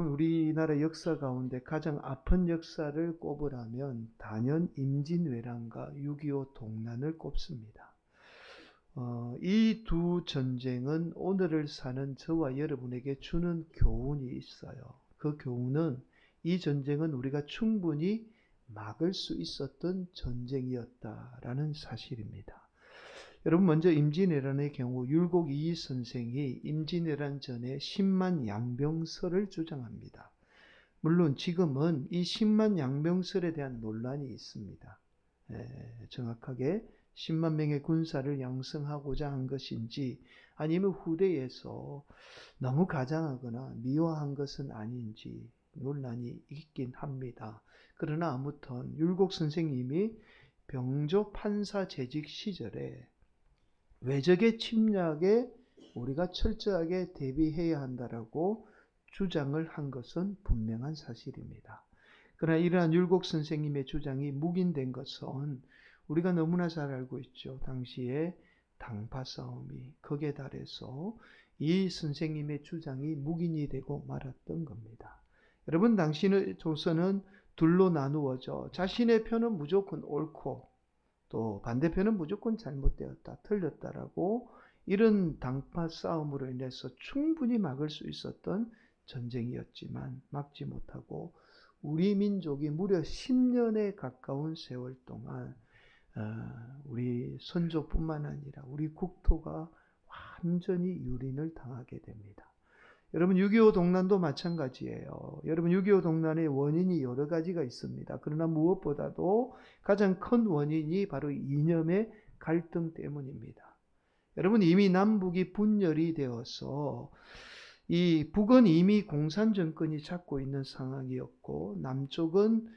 우리나라 역사 가운데 가장 아픈 역사를 꼽으라면 단연 임진왜란과 6.25 동란을 꼽습니다. 이 두 전쟁은 오늘을 사는 저와 여러분에게 주는 교훈이 있어요. 그 교훈은 이 전쟁은 우리가 충분히 막을 수 있었던 전쟁이었다라는 사실입니다. 여러분, 먼저 임진왜란의 경우 율곡 이이 선생이 임진왜란 전에 10만 양병설을 주장합니다. 물론 지금은 이 10만 양병설에 대한 논란이 있습니다. 정확하게 10만 명의 군사를 양성하고자 한 것인지 아니면 후대에서 너무 가장하거나 미화한 것은 아닌지 논란이 있긴 합니다. 그러나 아무튼 율곡 선생님이 병조 판사 재직 시절에 외적의 침략에 우리가 철저하게 대비해야 한다라고 주장을 한 것은 분명한 사실입니다. 그러나 이러한 율곡 선생님의 주장이 묵인된 것은 우리가 너무나 잘 알고 있죠. 당시에 당파 싸움이 극에 달해서 이 선생님의 주장이 묵인이 되고 말았던 겁니다. 여러분, 당시의 조선은 둘로 나누어져 자신의 편은 무조건 옳고 또 반대편은 무조건 잘못되었다, 틀렸다라고 이런 당파 싸움으로 인해서 충분히 막을 수 있었던 전쟁이었지만 막지 못하고 우리 민족이 무려 10년에 가까운 세월 동안 우리 선조뿐만 아니라 우리 국토가 완전히 유린을 당하게 됩니다. 여러분, 6.25 동란도 마찬가지예요. 여러분, 6.25 동란의 원인이 여러 가지가 있습니다. 그러나 무엇보다도 가장 큰 원인이 바로 이념의 갈등 때문입니다. 여러분, 이미 남북이 분열이 되어서 이 북은 이미 공산 정권이 잡고 있는 상황이었고 남쪽은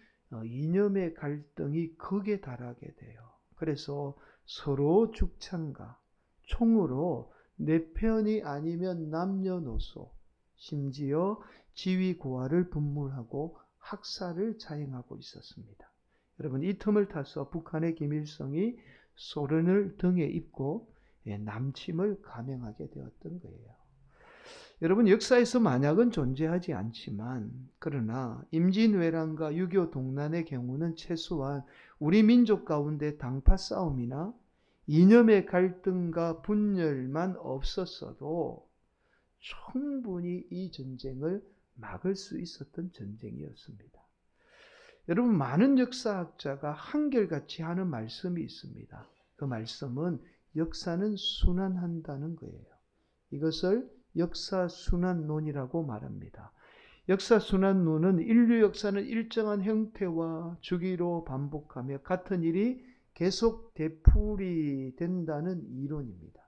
이념의 갈등이 극에 달하게 돼요. 그래서 서로 죽창과 총으로 내 편이 아니면 남녀노소 심지어 지위고하를 분물하고 학살을 자행하고 있었습니다. 여러분, 이 틈을 타서 북한의 김일성이 소련을 등에 입고 남침을 감행하게 되었던 거예요. 여러분, 역사에서 만약은 존재하지 않지만 그러나 임진왜란과 6.25 동란의 경우는 최소한 우리 민족 가운데 당파 싸움이나 이념의 갈등과 분열만 없었어도 충분히 이 전쟁을 막을 수 있었던 전쟁이었습니다. 여러분, 많은 역사학자가 한결같이 하는 말씀이 있습니다. 그 말씀은 역사는 순환한다는 거예요. 이것을 역사순환론이라고 말합니다. 역사순환론은 인류 역사는 일정한 형태와 주기로 반복하며 같은 일이 계속 되풀이 된다는 이론입니다.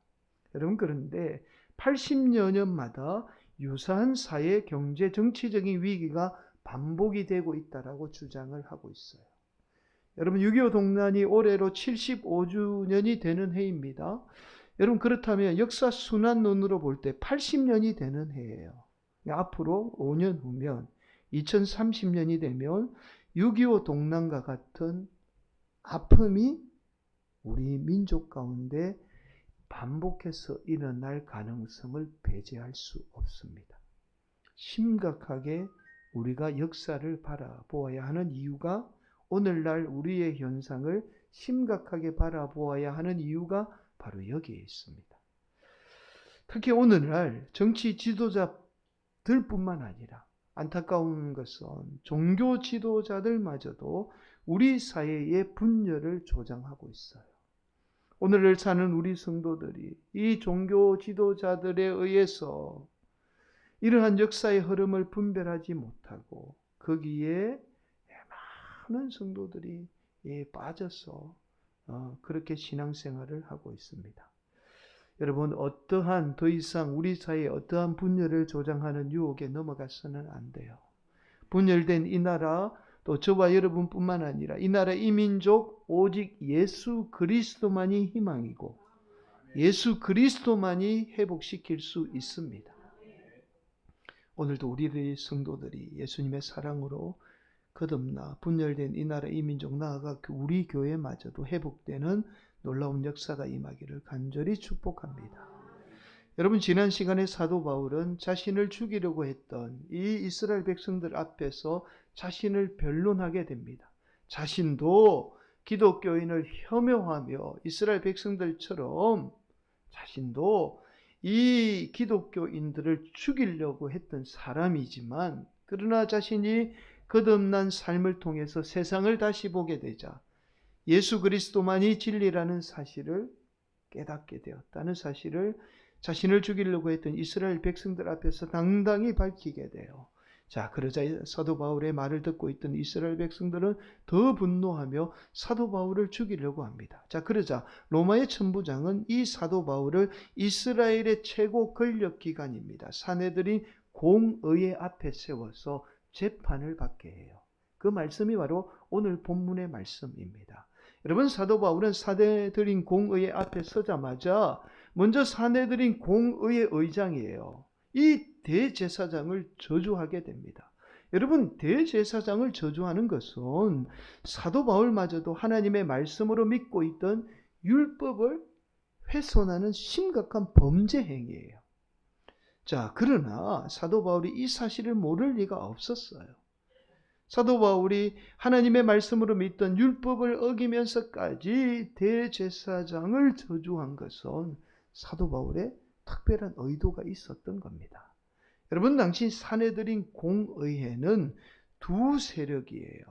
여러분, 그런데 80여 년마다 유사한 사회, 경제, 정치적인 위기가 반복이 되고 있다라고 주장을 하고 있어요. 여러분, 6.25 동란이 올해로 75주년이 되는 해입니다. 여러분, 그렇다면 역사 순환론으로 볼 때 80년이 되는 해예요. 앞으로 5년 후면 2030년이 되면 6.25 동란과 같은 아픔이 우리 민족 가운데 반복해서 일어날 가능성을 배제할 수 없습니다. 심각하게 우리가 역사를 바라보아야 하는 이유가, 오늘날 우리의 현상을 심각하게 바라보아야 하는 이유가 바로 여기에 있습니다. 특히 오늘날 정치 지도자들뿐만 아니라 안타까운 것은 종교 지도자들마저도 우리 사회의 분열을 조장하고 있어요. 오늘을 사는 우리 성도들이 이 종교 지도자들에 의해서 이러한 역사의 흐름을 분별하지 못하고 거기에 많은 성도들이 빠져서 그렇게 신앙생활을 하고 있습니다. 여러분, 어떠한 더 이상 우리 사이에 어떠한 분열을 조장하는 유혹에 넘어가서는 안 돼요. 분열된 이 나라, 또 저와 여러분뿐만 아니라 이 나라 이 민족 오직 예수 그리스도만이 희망이고 예수 그리스도만이 회복시킬 수 있습니다. 오늘도 우리의 성도들이 예수님의 사랑으로 거듭나 분열된 이 나라 이 민족, 나아가 우리 교회마저도 회복되는 놀라운 역사가 임하기를 간절히 축복합니다. 여러분, 지난 시간에 사도 바울은 자신을 죽이려고 했던 이 이스라엘 백성들 앞에서 자신을 변론하게 됩니다. 자신도 기독교인을 혐오하며 이스라엘 백성들처럼 자신도 이 기독교인들을 죽이려고 했던 사람이지만, 그러나 자신이 거듭난 삶을 통해서 세상을 다시 보게 되자 예수 그리스도만이 진리라는 사실을 깨닫게 되었다는 사실을 자신을 죽이려고 했던 이스라엘 백성들 앞에서 당당히 밝히게 돼요. 자, 그러자 사도 바울의 말을 듣고 있던 이스라엘 백성들은 더 분노하며 사도 바울을 죽이려고 합니다. 자, 그러자 로마의 천부장은 이 사도 바울을 이스라엘의 최고 권력기관입니다, 사내들인 공의회 앞에 세워서 재판을 받게 해요. 그 말씀이 바로 오늘 본문의 말씀입니다. 여러분, 사도 바울은 사내들인 공의회 앞에 서자마자 먼저 사내들인 공의회 의장이에요. 이 대제사장을 저주하게 됩니다. 여러분, 대제사장을 저주하는 것은 사도 바울마저도 하나님의 말씀으로 믿고 있던 율법을 훼손하는 심각한 범죄 행위예요. 자, 그러나 사도 바울이 이 사실을 모를 리가 없었어요. 사도 바울이 하나님의 말씀으로 믿던 율법을 어기면서까지 대제사장을 저주한 것은 사도 바울의 특별한 의도가 있었던 겁니다. 여러분, 당시 사내들인 공의회는 두 세력이에요.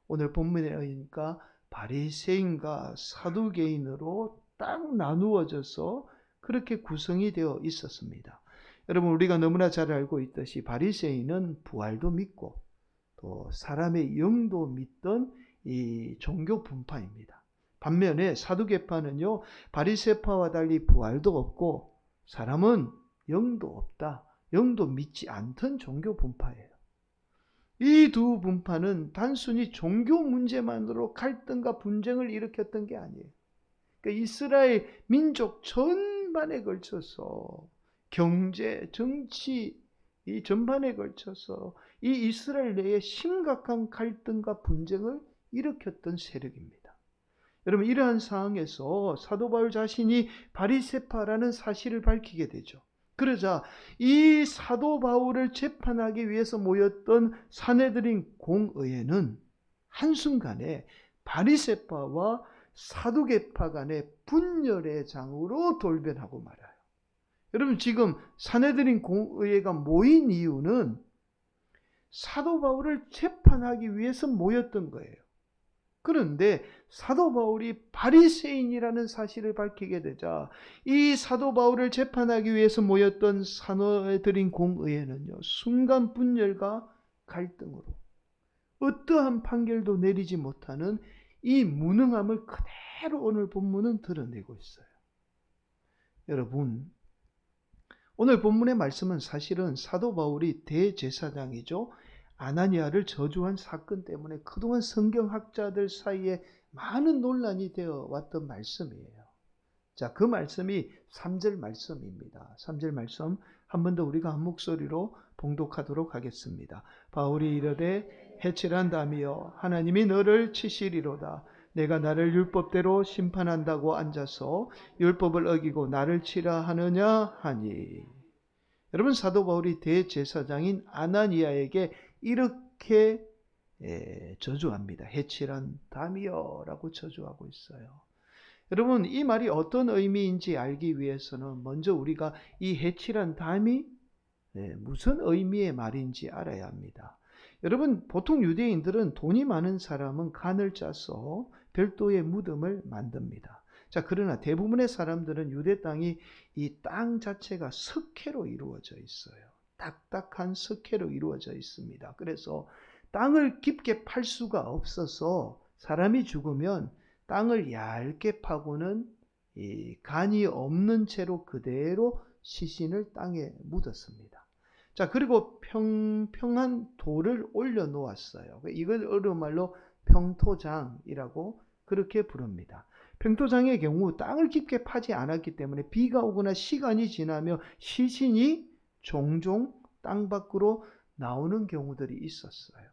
오늘 본문에 의하니까 바리새인과 사두개인으로 딱 나누어져서 그렇게 구성이 되어 있었습니다. 여러분, 우리가 너무나 잘 알고 있듯이 바리새인은 부활도 믿고 또 사람의 영도 믿던 이 종교 분파입니다. 반면에 사두개파는요, 바리새파와 달리 부활도 없고 사람은 영도 없다, 영도 믿지 않던 종교 분파예요. 이 두 분파는 단순히 종교 문제만으로 갈등과 분쟁을 일으켰던 게 아니에요. 그러니까 이스라엘 민족 전반에 걸쳐서 경제, 정치 이 전반에 걸쳐서 이 이스라엘 내에 심각한 갈등과 분쟁을 일으켰던 세력입니다. 여러분, 이러한 상황에서 사도 바울 자신이 바리새파라는 사실을 밝히게 되죠. 그러자 이 사도 바울을 재판하기 위해서 모였던 사내들인 공의회는 한순간에 바리새파와 사두개파 간의 분열의 장으로 돌변하고 말아요. 여러분, 지금 사내들인 공의회가 모인 이유는 사도 바울을 재판하기 위해서 모였던 거예요. 그런데 사도 바울이 바리새인이라는 사실을 밝히게 되자 이 사도 바울을 재판하기 위해서 모였던 사내들인 공의회는요, 순간 분열과 갈등으로 어떠한 판결도 내리지 못하는 이 무능함을 그대로 오늘 본문은 드러내고 있어요. 여러분, 오늘 본문의 말씀은 사실은 사도 바울이 대제사장이죠, 아나니아를 저주한 사건 때문에 그동안 성경학자들 사이에 많은 논란이 되어 왔던 말씀이에요. 자, 그 말씀이 3절 말씀입니다. 3절 말씀 한 번 더 우리가 한 목소리로 봉독하도록 하겠습니다. 바울이 이르되 해칠한다미여 하나님이 너를 치시리로다. 내가 나를 율법대로 심판한다고 앉아서 율법을 어기고 나를 치라 하느냐 하니. 여러분, 사도 바울이 대제사장인 아나니아에게 이렇게 저주합니다. 해칠한 담이여 라고 저주하고 있어요. 여러분, 이 말이 어떤 의미인지 알기 위해서는 먼저 우리가 이 해칠한 담이 무슨 의미의 말인지 알아야 합니다. 여러분, 보통 유대인들은 돈이 많은 사람은 간을 짜서 별도의 무덤을 만듭니다. 자, 그러나 대부분의 사람들은 유대 땅이 이 땅 자체가 석회로 이루어져 있어요. 딱딱한 석회로 이루어져 있습니다. 그래서 땅을 깊게 팔 수가 없어서 사람이 죽으면 땅을 얇게 파고는 이 간이 없는 채로 그대로 시신을 땅에 묻었습니다. 자, 그리고 평평한 돌을 올려 놓았어요. 이걸 어려운말로 평토장이라고 그렇게 부릅니다. 평토장의 경우 땅을 깊게 파지 않았기 때문에 비가 오거나 시간이 지나며 시신이 종종 땅 밖으로 나오는 경우들이 있었어요.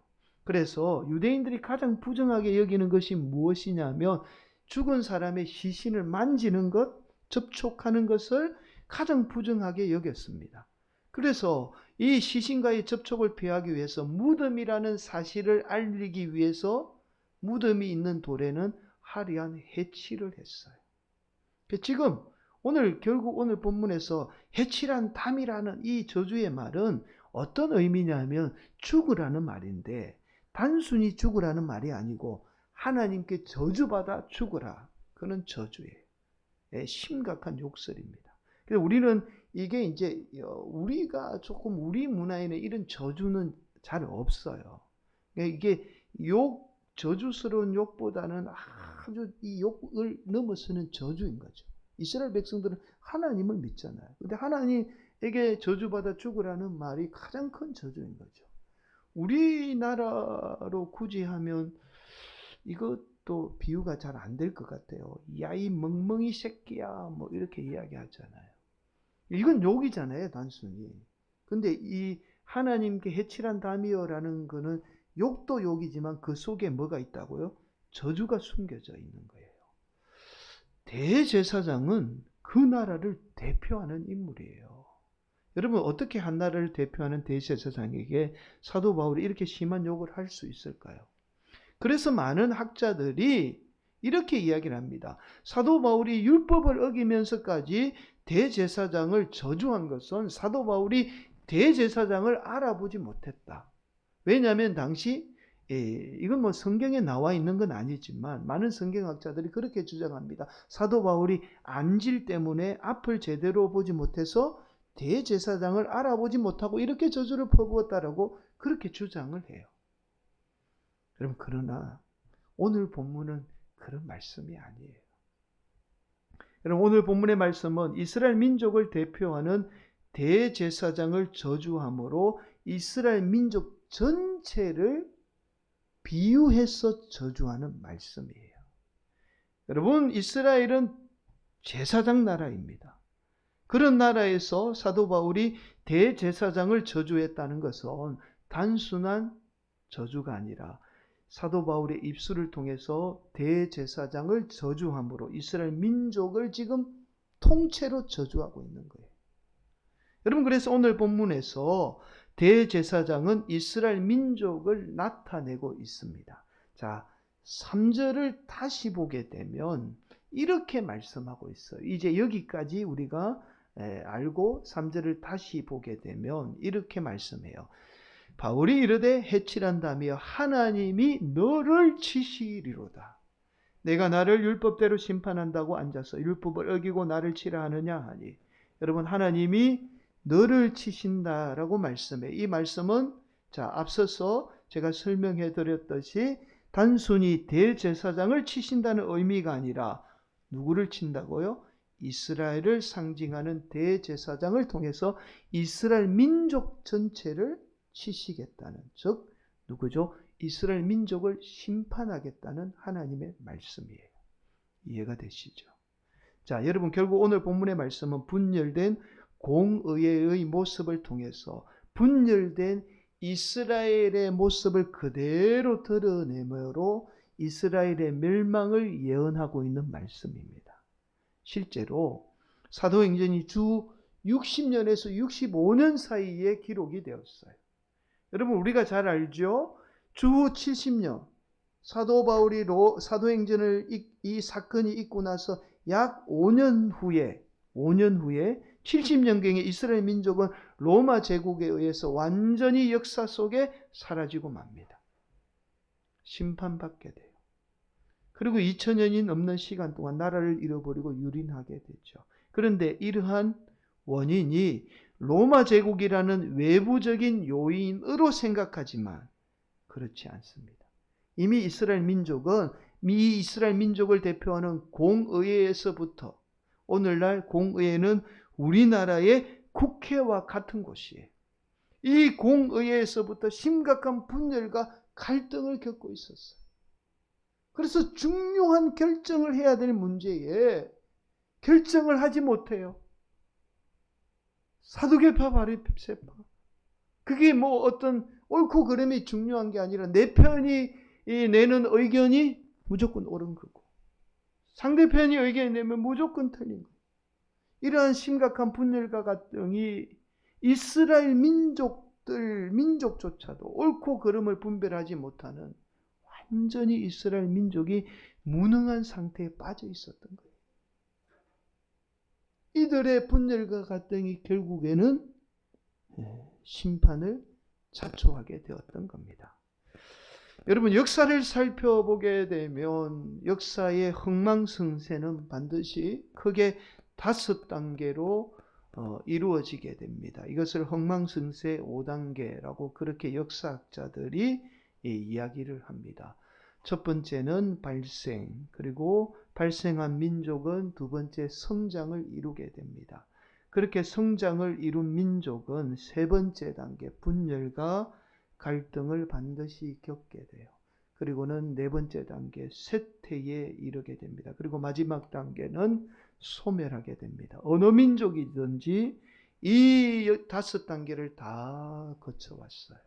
그래서 유대인들이 가장 부정하게 여기는 것이 무엇이냐면 죽은 사람의 시신을 만지는 것, 접촉하는 것을 가장 부정하게 여겼습니다. 그래서 이 시신과의 접촉을 피하기 위해서 무덤이라는 사실을 알리기 위해서 무덤이 있는 돌에는 화려한 해칠을 했어요. 지금 결국 오늘 본문에서 해칠한 담이라는 이 저주의 말은 어떤 의미냐면 죽으라는 말인데, 단순히 죽으라는 말이 아니고 하나님께 저주받아 죽으라, 그런 저주예요. 심각한 욕설입니다. 그래서 우리는 이게 이제 우리가 조금 우리 문화에는 이런 저주는 잘 없어요. 이게 저주스러운 욕보다는 아주 이 욕을 넘어서는 저주인 거죠. 이스라엘 백성들은 하나님을 믿잖아요. 근데 하나님에게 저주받아 죽으라는 말이 가장 큰 저주인 거죠. 우리나라로 굳이 하면 이것도 비유가 잘 안 될 것 같아요. 야, 이 멍멍이 새끼야, 뭐 이렇게 이야기하잖아요. 이건 욕이잖아요, 단순히. 근데 이 하나님께 해칠한 담이여라는 거는 욕도 욕이지만 그 속에 뭐가 있다고요? 저주가 숨겨져 있는 거예요. 대제사장은 그 나라를 대표하는 인물이에요. 여러분, 어떻게 한 나라를 대표하는 대제사장에게 사도 바울이 이렇게 심한 욕을 할 수 있을까요? 그래서 많은 학자들이 이렇게 이야기를 합니다. 사도 바울이 율법을 어기면서까지 대제사장을 저주한 것은 사도 바울이 대제사장을 알아보지 못했다. 왜냐하면 당시 이건 뭐 성경에 나와 있는 건 아니지만 많은 성경학자들이 그렇게 주장합니다. 사도 바울이 안질 때문에 앞을 제대로 보지 못해서 대제사장을 알아보지 못하고 이렇게 저주를 퍼부었다라고 그렇게 주장을 해요. 여러분, 그러나 오늘 본문은 그런 말씀이 아니에요. 여러분, 오늘 본문의 말씀은 이스라엘 민족을 대표하는 대제사장을 저주함으로 이스라엘 민족 전체를 비유해서 저주하는 말씀이에요. 여러분, 이스라엘은 제사장 나라입니다. 그런 나라에서 사도 바울이 대제사장을 저주했다는 것은 단순한 저주가 아니라 사도 바울의 입술을 통해서 대제사장을 저주함으로 이스라엘 민족을 지금 통째로 저주하고 있는 거예요. 여러분, 그래서 오늘 본문에서 대제사장은 이스라엘 민족을 나타내고 있습니다. 자, 3절을 다시 보게 되면 이렇게 말씀하고 있어요. 이제 여기까지 우리가 알고 3절을 다시 보게 되면 이렇게 말씀해요. 바울이 이르되 해칠한 담이여 하나님이 너를 치시리로다. 내가 나를 율법대로 심판한다고 앉아서 율법을 어기고 나를 치라 하느냐 하니. 여러분, 하나님이 너를 치신다라고 말씀해. 이 말씀은 앞서서 제가 설명해 드렸듯이 단순히 대제사장을 치신다는 의미가 아니라 누구를 친다고요? 이스라엘을 상징하는 대제사장을 통해서 이스라엘 민족 전체를 치시겠다는, 즉 누구죠? 이스라엘 민족을 심판하겠다는 하나님의 말씀이에요. 이해가 되시죠? 자, 여러분, 결국 오늘 본문의 말씀은 분열된 공의회의 모습을 통해서 분열된 이스라엘의 모습을 그대로 드러내므로 이스라엘의 멸망을 예언하고 있는 말씀입니다. 실제로 사도행전이 주 60년에서 65년 사이에 기록이 되었어요. 여러분, 우리가 잘 알죠? 주 70년, 사도 바울이 사도행전을 이 사건이 있고 나서 약 5년 후에 70년경에 이스라엘 민족은 로마 제국에 의해서 완전히 역사 속에 사라지고 맙니다. 심판받게 돼요. 그리고 2000년이 넘는 시간 동안 나라를 잃어버리고 유린하게 되죠. 그런데 이러한 원인이 로마 제국이라는 외부적인 요인으로 생각하지만 그렇지 않습니다. 이미 이스라엘 민족을 대표하는 공의회에서부터 오늘날 공의회는 우리나라의 국회와 같은 곳이에요. 이 공의회에서부터 심각한 분열과 갈등을 겪고 있었어요. 그래서 중요한 결정을 해야 될 문제에 결정을 하지 못해요. 사두개파 바리새파. 그게 뭐 어떤 옳고 그름이 중요한 게 아니라 내 편이 내는 의견이 무조건 옳은 거고 상대편이 의견을 내면 무조건 틀린 거예요. 이러한 심각한 분열과 갈등이 이스라엘 민족조차도 옳고 그름을 분별하지 못하는 완전히 이스라엘 민족이 무능한 상태에 빠져 있었던 거예요. 이들의 분열과 갈등이 결국에는 심판을 자초하게 되었던 겁니다. 여러분, 역사를 살펴보게 되면 역사의 흥망성쇠는 반드시 크게 5단계로 이루어지게 됩니다. 이것을 흥망성쇠 5단계라고 그렇게 역사학자들이 이야기를 합니다. 첫 번째는 발생, 그리고 발생한 민족은 두 번째 성장을 이루게 됩니다. 그렇게 성장을 이룬 민족은 세 번째 단계 분열과 갈등을 반드시 겪게 돼요. 그리고는 네 번째 단계 쇠퇴에 이르게 됩니다. 그리고 마지막 단계는 소멸하게 됩니다. 어느 민족이든지 이 5단계를 다 거쳐왔어요.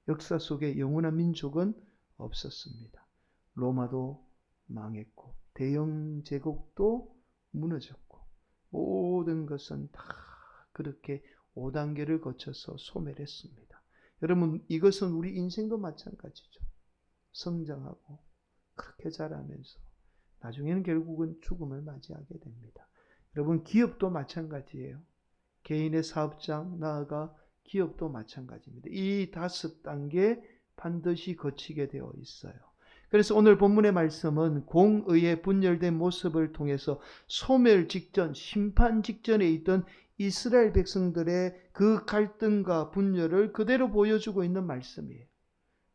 역사 속에 영원한 민족은 없었습니다. 로마도 망했고 대영 제국도 무너졌고 모든 것은 다 그렇게 5단계를 거쳐서 소멸했습니다. 여러분, 이것은 우리 인생도 마찬가지죠. 성장하고 그렇게 자라면서 나중에는 결국은 죽음을 맞이하게 됩니다. 여러분, 기업도 마찬가지예요. 개인의 사업장, 나아가 기업도 마찬가지입니다. 이 5단계 반드시 거치게 되어 있어요. 그래서 오늘 본문의 말씀은 공의의 분열된 모습을 통해서 소멸 직전, 심판 직전에 있던 이스라엘 백성들의 그 갈등과 분열을 그대로 보여주고 있는 말씀이에요.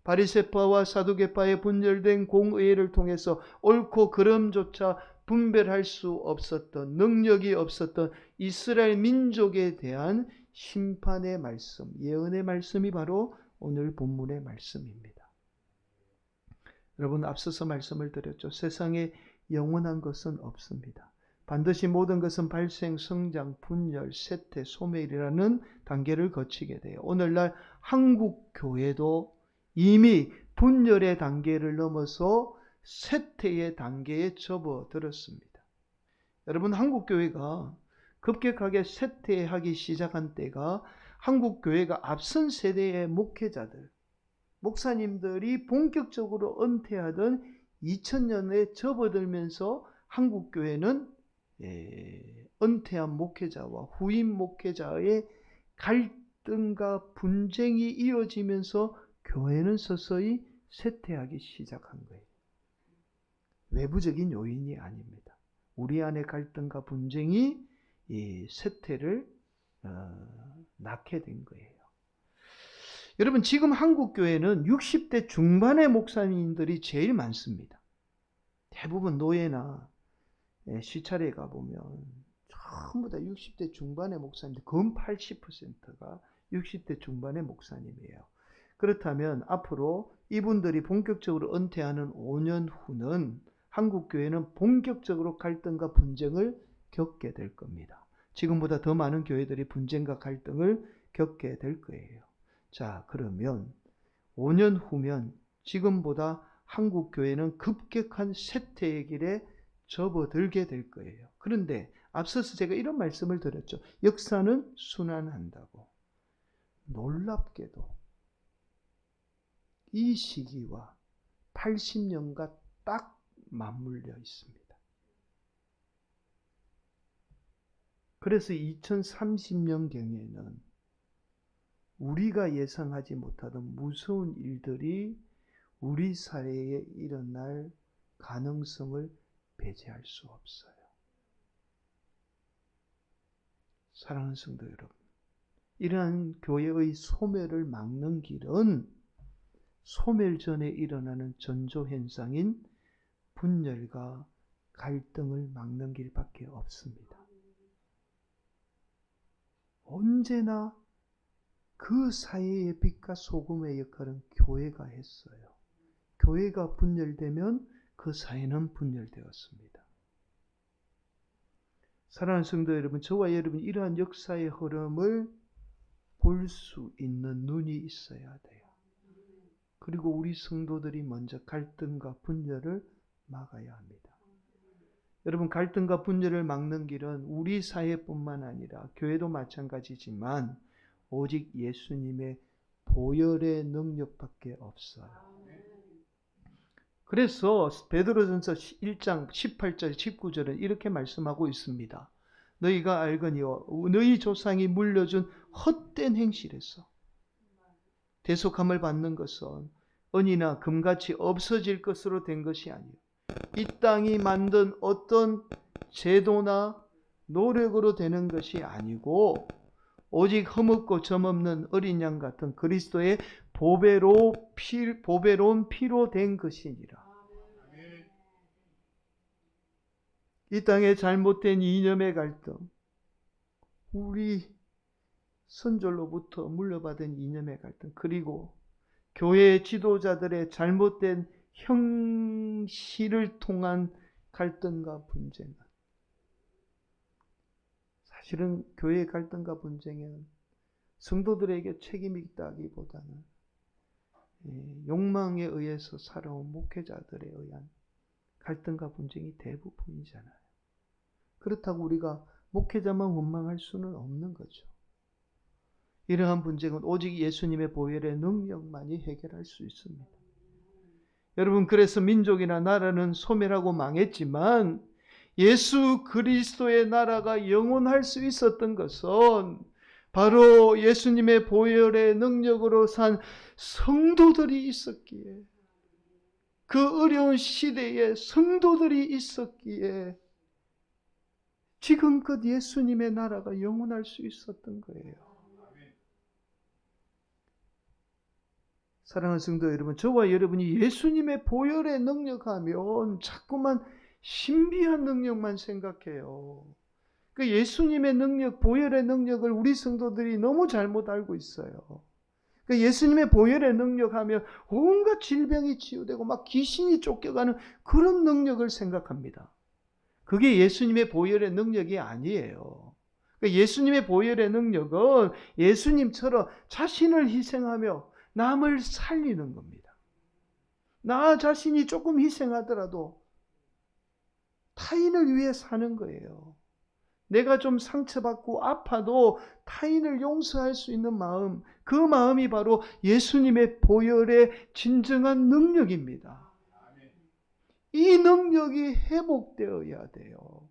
바리새파와 사두개파의 분열된 공의를 통해서 옳고 그름조차 분별할 수 없었던, 능력이 없었던 이스라엘 민족에 대한 심판의 말씀, 예언의 말씀이 바로 오늘 본문의 말씀입니다. 여러분, 앞서서 말씀을 드렸죠. 세상에 영원한 것은 없습니다. 반드시 모든 것은 발생, 성장, 분열, 쇠퇴, 소멸이라는 단계를 거치게 돼요. 오늘날 한국 교회도 이미 분열의 단계를 넘어서 쇠퇴의 단계에 접어들었습니다. 여러분, 한국 교회가 급격하게 쇠퇴하기 시작한 때가 한국 교회가 앞선 세대의 목회자들, 목사님들이 본격적으로 은퇴하던 2000년에 접어들면서 한국 교회는 은퇴한 목회자와 후임 목회자의 갈등과 분쟁이 이어지면서 교회는 서서히 쇠퇴하기 시작한 거예요. 외부적인 요인이 아닙니다. 우리 안의 갈등과 분쟁이 이 쇠퇴를 낳게 된 거예요. 여러분, 지금 한국 교회는 60대 중반의 목사님들이 제일 많습니다. 대부분 노예나 시찰에 가보면 전부 다 60대 중반의 목사님들, 건 80%가 60대 중반의 목사님이에요. 그렇다면 앞으로 이분들이 본격적으로 은퇴하는 5년 후는 한국 교회는 본격적으로 갈등과 분쟁을 겪게 될 겁니다. 지금보다 더 많은 교회들이 분쟁과 갈등을 겪게 될 거예요. 자, 그러면 5년 후면 지금보다 한국 교회는 급격한 쇠퇴의 길에 접어들게 될 거예요. 그런데 앞서서 제가 이런 말씀을 드렸죠. 역사는 순환한다고. 놀랍게도 이 시기와 80년과 딱 맞물려 있습니다. 그래서 2030년경에는 우리가 예상하지 못하던 무서운 일들이 우리 사회에 일어날 가능성을 배제할 수 없어요. 사랑하는 성도 여러분, 이러한 교회의 소멸을 막는 길은 소멸 전에 일어나는 전조현상인 분열과 갈등을 막는 길밖에 없습니다. 언제나 그 사회의 빛과 소금의 역할은 교회가 했어요. 교회가 분열되면 그 사회는 분열되었습니다. 사랑하는 성도 여러분, 저와 여러분 이러한 역사의 흐름을 볼 수 있는 눈이 있어야 돼요. 그리고 우리 성도들이 먼저 갈등과 분열을 막아야 합니다. 여러분, 갈등과 분열을 막는 길은 우리 사회뿐만 아니라 교회도 마찬가지지만 오직 예수님의 보혈의 능력밖에 없어요. 그래서 베드로전서 1장 18절 19절은 이렇게 말씀하고 있습니다. 너희가 알거니와 너희 조상이 물려준 헛된 행실에서 대속함을 받는 것은 은이나 금같이 없어질 것으로 된 것이 아니요 이 땅이 만든 어떤 제도나 노력으로 되는 것이 아니고 오직 흠없고 점없는 어린 양 같은 그리스도의 보배로운 피로 된 것이니라. 이 땅의 잘못된 이념의 갈등, 우리 선조로부터 물려받은 이념의 갈등, 그리고 교회 지도자들의 잘못된 형식을 통한 갈등과 분쟁은, 사실은 교회의 갈등과 분쟁에는 성도들에게 책임이 있다기보다는 욕망에 의해서 살아온 목회자들에 의한 갈등과 분쟁이 대부분이잖아요. 그렇다고 우리가 목회자만 원망할 수는 없는 거죠. 이러한 분쟁은 오직 예수님의 보혈의 능력만이 해결할 수 있습니다. 여러분, 그래서 민족이나 나라는 소멸하고 망했지만 예수 그리스도의 나라가 영원할 수 있었던 것은 바로 예수님의 보혈의 능력으로 산 성도들이 있었기에, 그 어려운 시대에 성도들이 있었기에 지금껏 예수님의 나라가 영원할 수 있었던 거예요. 사랑하는 성도 여러분, 저와 여러분이 예수님의 보혈의 능력하면 자꾸만 신비한 능력만 생각해요. 그 예수님의 능력, 보혈의 능력을 우리 성도들이 너무 잘못 알고 있어요. 그 예수님의 보혈의 능력하면 온갖 질병이 치유되고 막 귀신이 쫓겨가는 그런 능력을 생각합니다. 그게 예수님의 보혈의 능력이 아니에요. 예수님의 보혈의 능력은 예수님처럼 자신을 희생하며 남을 살리는 겁니다. 나 자신이 조금 희생하더라도 타인을 위해 사는 거예요. 내가 좀 상처받고 아파도 타인을 용서할 수 있는 마음, 그 마음이 바로 예수님의 보혈의 진정한 능력입니다. 이 능력이 회복되어야 돼요.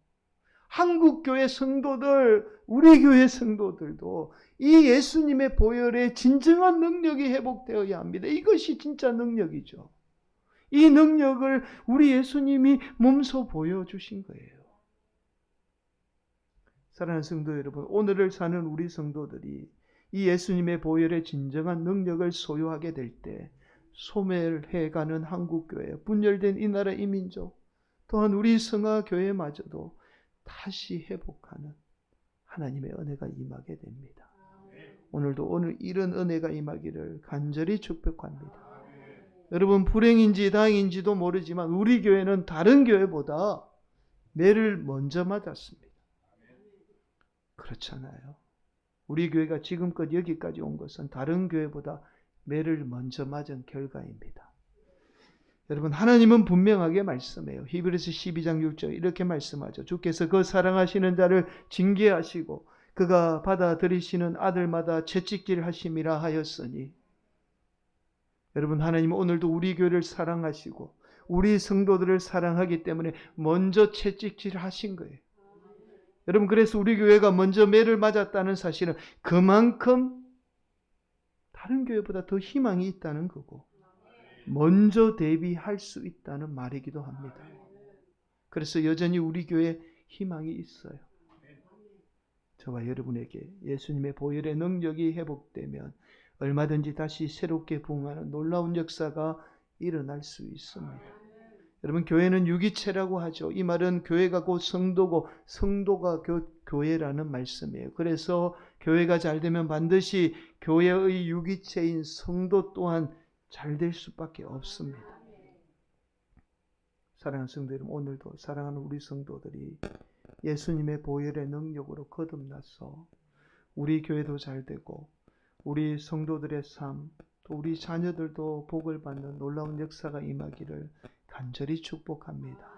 한국교회 성도들, 우리 교회 성도들도 이 예수님의 보혈의 진정한 능력이 회복되어야 합니다. 이것이 진짜 능력이죠. 이 능력을 우리 예수님이 몸소 보여주신 거예요. 사랑하는 성도 여러분, 오늘을 사는 우리 성도들이 이 예수님의 보혈의 진정한 능력을 소유하게 될 때 소멸해가는 한국교회, 분열된 이 나라 이 민족, 또한 우리 성화교회마저도 다시 회복하는 하나님의 은혜가 임하게 됩니다. 오늘 이런 은혜가 임하기를 간절히 축복합니다. 여러분, 불행인지 다행인지도 모르지만 우리 교회는 다른 교회보다 매를 먼저 맞았습니다. 그렇잖아요. 우리 교회가 지금껏 여기까지 온 것은 다른 교회보다 매를 먼저 맞은 결과입니다. 여러분, 하나님은 분명하게 말씀해요. 히브리서 12장 6절 이렇게 말씀하죠. 주께서 그 사랑하시는 자를 징계하시고 그가 받아들이시는 아들마다 채찍질 하심이라 하였으니, 여러분, 하나님은 오늘도 우리 교회를 사랑하시고 우리 성도들을 사랑하기 때문에 먼저 채찍질 하신 거예요. 여러분, 그래서 우리 교회가 먼저 매를 맞았다는 사실은 그만큼 다른 교회보다 더 희망이 있다는 거고 먼저 대비할 수 있다는 말이기도 합니다. 그래서 여전히 우리 교회에 희망이 있어요. 저와 여러분에게 예수님의 보혈의 능력이 회복되면 얼마든지 다시 새롭게 부흥하는 놀라운 역사가 일어날 수 있습니다. 여러분, 교회는 유기체라고 하죠. 이 말은 교회가 곧 성도고 성도가 교회라는 말씀이에요. 그래서 교회가 잘 되면 반드시 교회의 유기체인 성도 또한 잘 될 수밖에 없습니다. 사랑하는 성도 여러분, 오늘도 사랑하는 우리 성도들이 예수님의 보혈의 능력으로 거듭나서 우리 교회도 잘 되고 우리 성도들의 삶, 또 우리 자녀들도 복을 받는 놀라운 역사가 임하기를 간절히 축복합니다.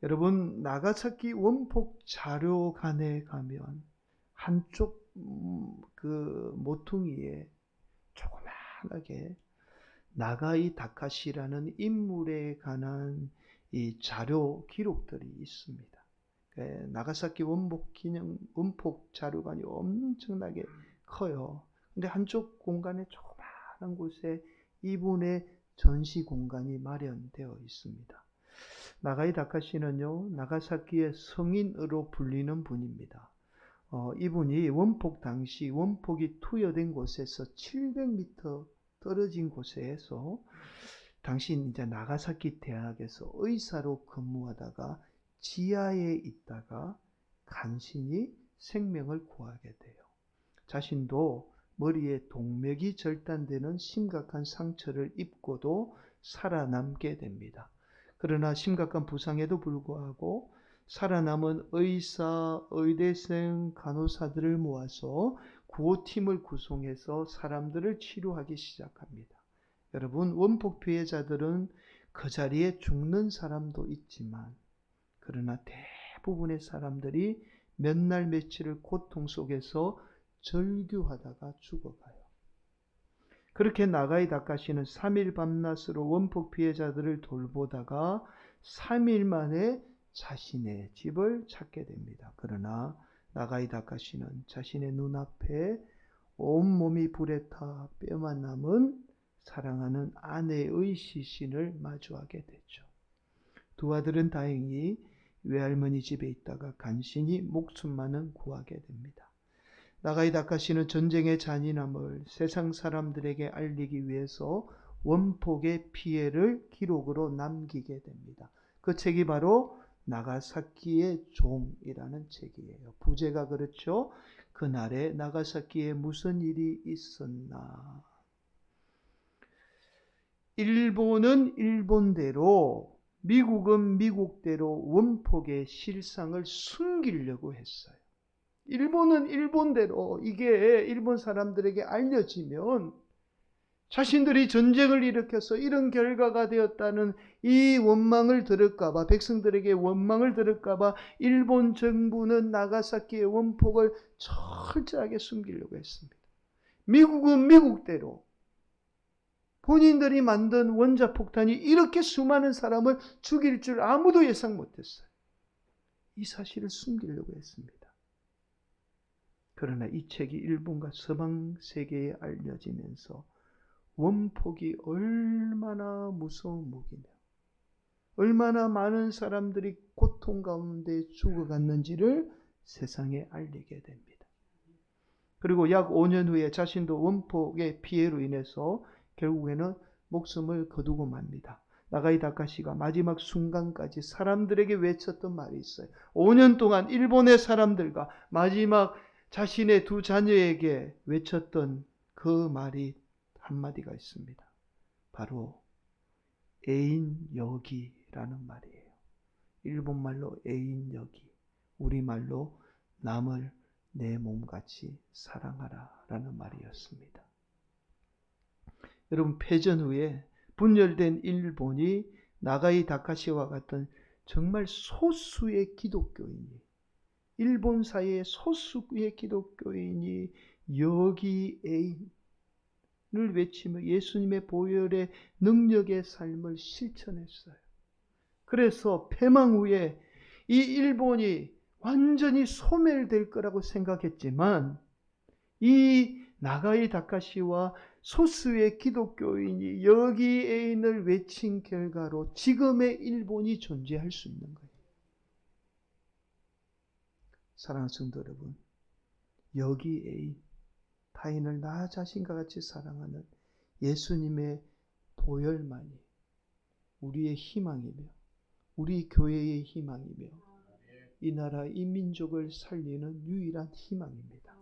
여러분, 나가사키 원폭 자료관에 가면 한쪽 그 모퉁이에 조그만하게 나가이 다카시라는 인물에 관한 이 자료 기록들이 있습니다. 나가사키 원폭 자료관이 엄청나게 커요. 근데 한쪽 공간에 조그마한 곳에 이분의 전시 공간이 마련되어 있습니다. 나가이 다카시는요, 나가사키의 성인으로 불리는 분입니다. 이분이 원폭 당시 원폭이 투여된 곳에서 700m 떨어진 곳에서 당시 이제 나가사키 대학에서 의사로 근무하다가 지하에 있다가 간신히 생명을 구하게 돼요. 자신도 머리에 동맥이 절단되는 심각한 상처를 입고도 살아남게 됩니다. 그러나 심각한 부상에도 불구하고 살아남은 의사, 의대생, 간호사들을 모아서 구호팀을 구성해서 사람들을 치료하기 시작합니다. 여러분, 원폭 피해자들은 그 자리에 죽는 사람도 있지만 그러나 대부분의 사람들이 몇 날 며칠을 고통 속에서 절규하다가 죽어가요. 그렇게 나가이 다카시는 3일 밤낮으로 원폭 피해자들을 돌보다가 3일 만에 자신의 집을 찾게 됩니다. 그러나 나가이 다카시는 자신의 눈앞에 온몸이 불에 타 뼈만 남은 사랑하는 아내의 시신을 마주하게 되죠. 두 아들은 다행히 외할머니 집에 있다가 간신히 목숨만은 구하게 됩니다. 나가이 다카시는 전쟁의 잔인함을 세상 사람들에게 알리기 위해서 원폭의 피해를 기록으로 남기게 됩니다. 그 책이 바로 나가사키의 종이라는 책이에요. 부제가 그렇죠. 그날에 나가사키에 무슨 일이 있었나. 일본은 일본대로, 미국은 미국대로 원폭의 실상을 숨기려고 했어요. 일본은 일본대로 이게 일본 사람들에게 알려지면 자신들이 전쟁을 일으켜서 이런 결과가 되었다는 이 원망을 들을까봐, 백성들에게 원망을 들을까봐 일본 정부는 나가사키의 원폭을 철저하게 숨기려고 했습니다. 미국은 미국대로 본인들이 만든 원자폭탄이 이렇게 수많은 사람을 죽일 줄 아무도 예상 못했어요. 이 사실을 숨기려고 했습니다. 그러나 이 책이 일본과 서방 세계에 알려지면서 원폭이 얼마나 무서운 무기며 얼마나 많은 사람들이 고통 가운데 죽어갔는지를 세상에 알리게 됩니다. 그리고 약 5년 후에 자신도 원폭의 피해로 인해서 결국에는 목숨을 거두고 맙니다. 나가이 다카시가 마지막 순간까지 사람들에게 외쳤던 말이 있어요. 5년 동안 일본의 사람들과 마지막 자신의 두 자녀에게 외쳤던 그 말이 한마디가 있습니다. 바로 애인 여기라는 말이에요. 일본말로 애인 여기, 우리말로 남을 내 몸같이 사랑하라 라는 말이었습니다. 여러분, 패전 후에 분열된 일본이 나가이 다카시와 같은 정말 소수의 기독교인이, 일본 사회의 소수의 기독교인이 여기 애인을 외치며 예수님의 보혈의 능력의 삶을 실천했어요. 그래서 패망 후에 이 일본이 완전히 소멸될 거라고 생각했지만 이 나가이 다카시와 소수의 기독교인이 여기 애인을 외친 결과로 지금의 일본이 존재할 수 있는 거예요. 사랑하는 성도 여러분, 여기 애인, 타인을 나 자신과 같이 사랑하는 예수님의 보혈만이 우리의 희망이며 우리 교회의 희망이며 이 나라 이 민족을 살리는 유일한 희망입니다.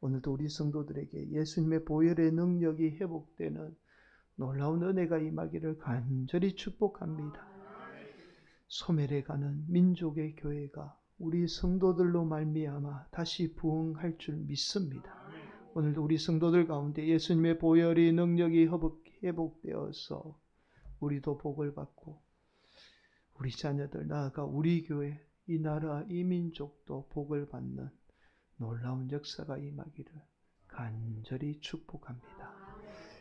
오늘도 우리 성도들에게 예수님의 보혈의 능력이 회복되는 놀라운 은혜가 임하기를 간절히 축복합니다. 소멸해가는 민족의 교회가 우리 성도들로 말미암아 다시 부흥할 줄 믿습니다. 오늘도 우리 성도들 가운데 예수님의 보혈의 능력이 회복되어서 우리도 복을 받고 우리 자녀들, 나아가 우리 교회, 이 나라, 이 민족도 복을 받는 놀라운 역사가 임하기를 간절히 축복합니다.